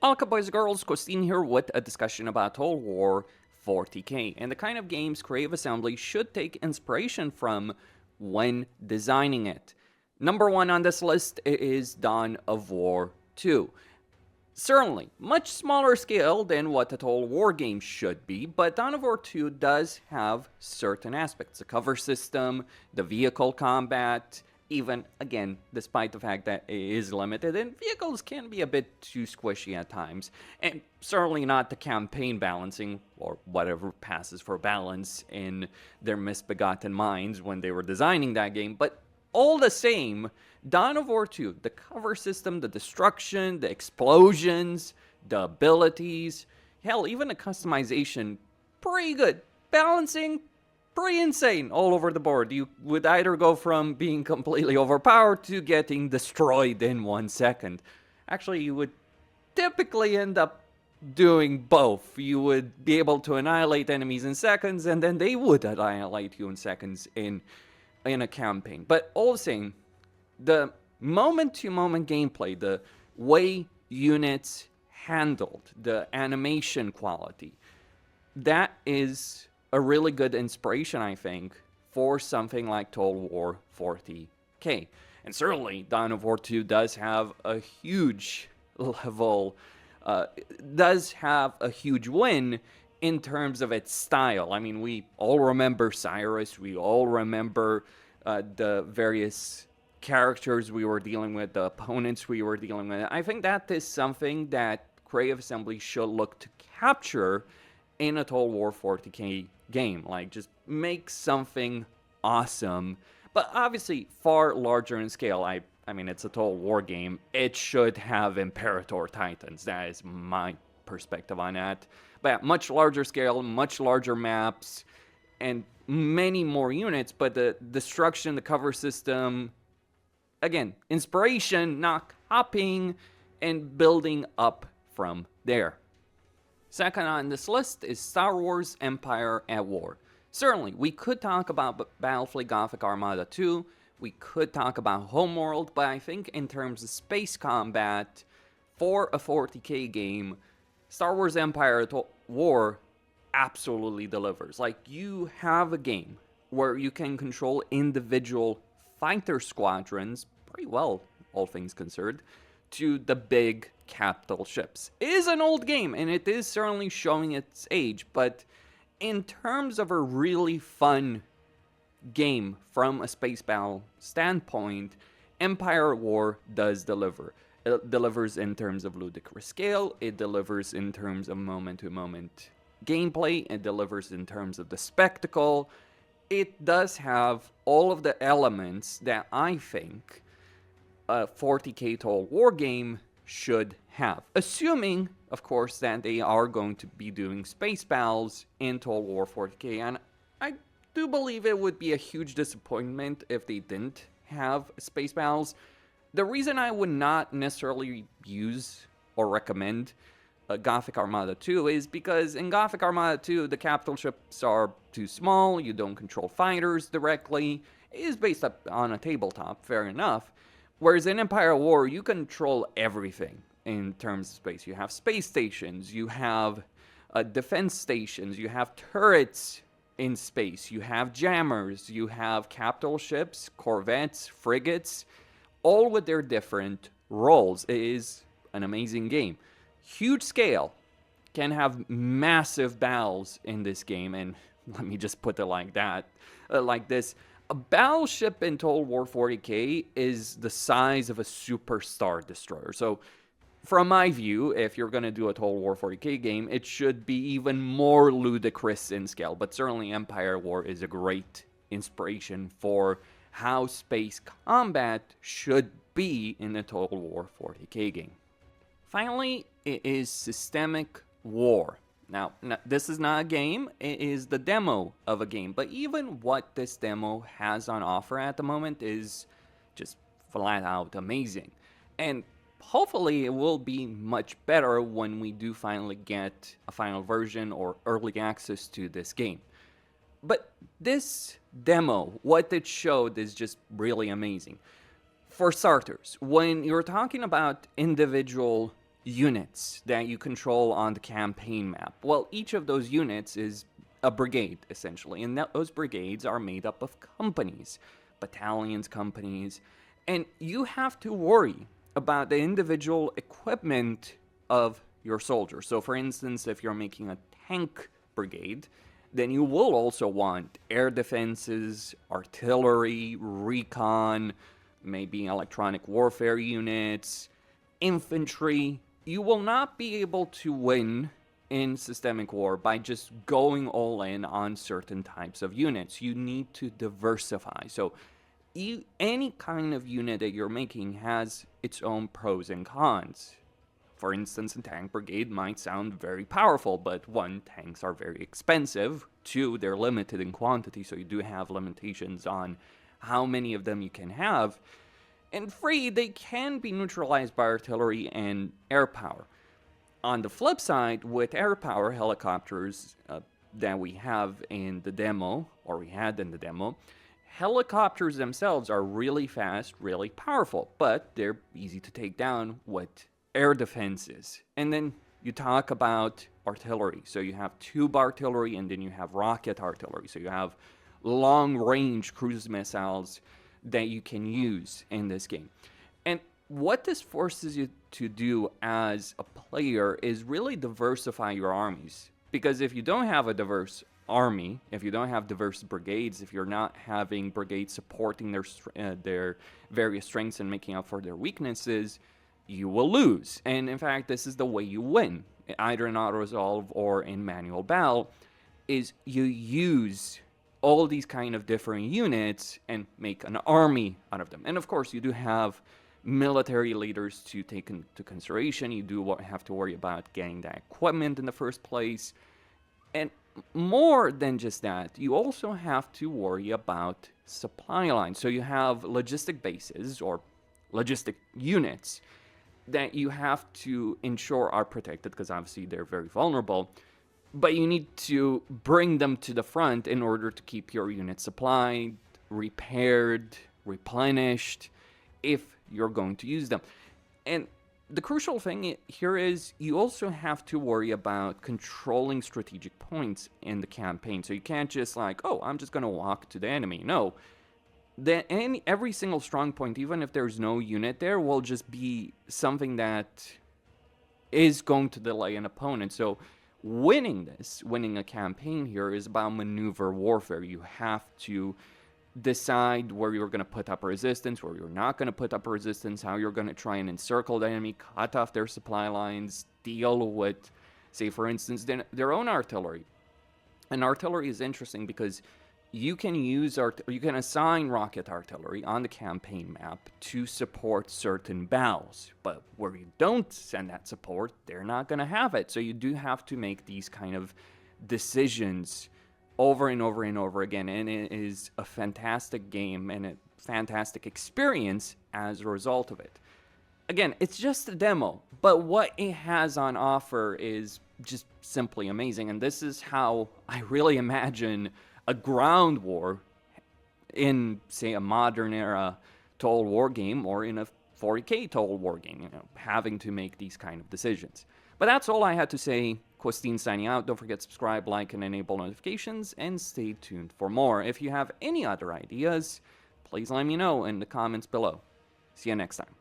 Welcome boys and girls, Christine here with a discussion about Total War 40K and the kind of games Creative Assembly should take inspiration from when designing it. Number one on this list is Dawn of War 2. Certainly, much smaller scale than what a Total War game should be, but Dawn of War 2 does have certain aspects. The cover system, the vehicle combat, even, again, despite the fact that it is limited, and vehicles can be a bit too squishy at times, and certainly not the campaign balancing, or whatever passes for balance in their misbegotten minds when they were designing that game, but all the same, Dawn of War 2, the cover system, the destruction, the explosions, the abilities, hell, even the customization, pretty good. Balancing, pretty insane all over the board. You would either go from being completely overpowered to getting destroyed in 1 second. Actually, you would typically end up doing both. You would be able to annihilate enemies in seconds, and then they would annihilate you in seconds in a campaign. But all the same, the moment-to-moment gameplay, the way units handled, the animation quality, that is a really good inspiration, I think, for something like Total War 40K. And certainly, Dawn of War 2 does have a huge level, does have a huge win in terms of its style. I mean, we all remember Cyrus, we all remember the various characters we were dealing with, the opponents we were dealing with. I think that is something that Creative Assembly should look to capture in a Total War 40K game. Like, just make something awesome, but obviously far larger in scale. I mean, it's a Total War game. It should have Imperator Titans. That is my perspective on that. But much larger scale, much larger maps, and many more units, but the destruction, the cover system, again, inspiration, not copying, and building up from there. Second on this list is Star Wars Empire at War. Certainly, we could talk about Battlefleet Gothic Armada 2, we could talk about Homeworld, but I think in terms of space combat, for a 40K game, Star Wars Empire at War absolutely delivers. Like, you have a game where you can control individual fighter squadrons pretty well, all things considered, to the big capital ships. It is an old game, and it is certainly showing its age, but in terms of a really fun game from a space battle standpoint, Empire at War does deliver. It delivers in terms of ludicrous scale, it delivers in terms of moment-to-moment gameplay, it delivers in terms of the spectacle. It does have all of the elements that I think a 40K Total War game should have. Assuming, of course, that they are going to be doing space battles in Total War 40K, and I do believe it would be a huge disappointment if they didn't have space battles. The reason I would not necessarily use or recommend Gothic Armada 2 is because in Gothic Armada 2, the capital ships are too small, you don't control fighters directly, it is based up on a tabletop, fair enough. Whereas in Empire at War, you control everything in terms of space. You have space stations, you have defense stations, you have turrets in space, you have jammers, you have capital ships, corvettes, frigates, all with their different roles. It is an amazing game. Huge scale, can have massive battles in this game, and let me just put it like that, like this. A battleship in Total War 40K is the size of a superstar destroyer. So, from my view, if you're going to do a Total War 40K game, it should be even more ludicrous in scale. But certainly Empire at War is a great inspiration for how space combat should be in a Total War 40K game. Finally, it is Systemic War. Now, this is not a game, it is the demo of a game, but even what this demo has on offer at the moment is just flat out amazing. And hopefully it will be much better when we do finally get a final version or early access to this game. But this demo, what it showed is just really amazing. For starters, when you're talking about individual units that you control on the campaign map. Well, each of those units is a brigade, essentially, and those brigades are made up of companies, battalions, companies, and you have to worry about the individual equipment of your soldiers. So, for instance, if you're making a tank brigade, then you will also want air defenses, artillery, recon, maybe electronic warfare units, infantry. You will not be able to win in systemic war by just going all in on certain types of units. You need to diversify. So any kind of unit that you're making has its own pros and cons. For instance, a tank brigade might sound very powerful, but one, tanks are very expensive. Two, they're limited in quantity, so you do have limitations on how many of them you can have. And three, they can be neutralized by artillery and air power. On the flip side, with air power helicopters that we have in the demo, or we had in the demo, helicopters themselves are really fast, really powerful, but they're easy to take down with air defenses. And then you talk about artillery. So you have tube artillery and then you have rocket artillery. So you have long-range cruise missiles that you can use in this game. And what this forces you to do as a player is really diversify your armies. Because if you don't have a diverse army, if you don't have diverse brigades, if you're not having brigades supporting their various strengths and making up for their weaknesses, you will lose. And in fact, this is the way you win, either in auto-resolve or in manual battle, is you use all these kind of different units and make an army out of them. And of course, you do have military leaders to take into consideration. You do have to worry about getting that equipment in the first place. And more than just that, you also have to worry about supply lines. So you have logistic bases or logistic units that you have to ensure are protected, because obviously they're very vulnerable. But you need to bring them to the front in order to keep your unit supplied, repaired, replenished, if you're going to use them. And the crucial thing here is you also have to worry about controlling strategic points in the campaign. So you can't just like, oh, I'm just going to walk to the enemy. No. Every single strong point, even if there's no unit there, will just be something that is going to delay an opponent. So winning a campaign here is about maneuver warfare. You have to decide where you're going to put up resistance, where you're not going to put up resistance, how you're going to try and encircle the enemy, cut off their supply lines, deal with, say, for instance, their own artillery. And artillery is interesting because you can assign rocket artillery on the campaign map to support certain battles, but where you don't send that support, they're not going to have it. So you do have to make these kind of decisions over and over and over again, and it is a fantastic game and a fantastic experience as a result of it. Again, it's just a demo, but what it has on offer is just simply amazing, and this is how I really imagine a ground war in, say, a modern era Total War game or in a 40K Total War game, having to make these kind of decisions. But that's all I had to say. Questine signing out. Don't forget to subscribe, like, and enable notifications, and stay tuned for more. If you have any other ideas, please let me know in the comments below. See you next time.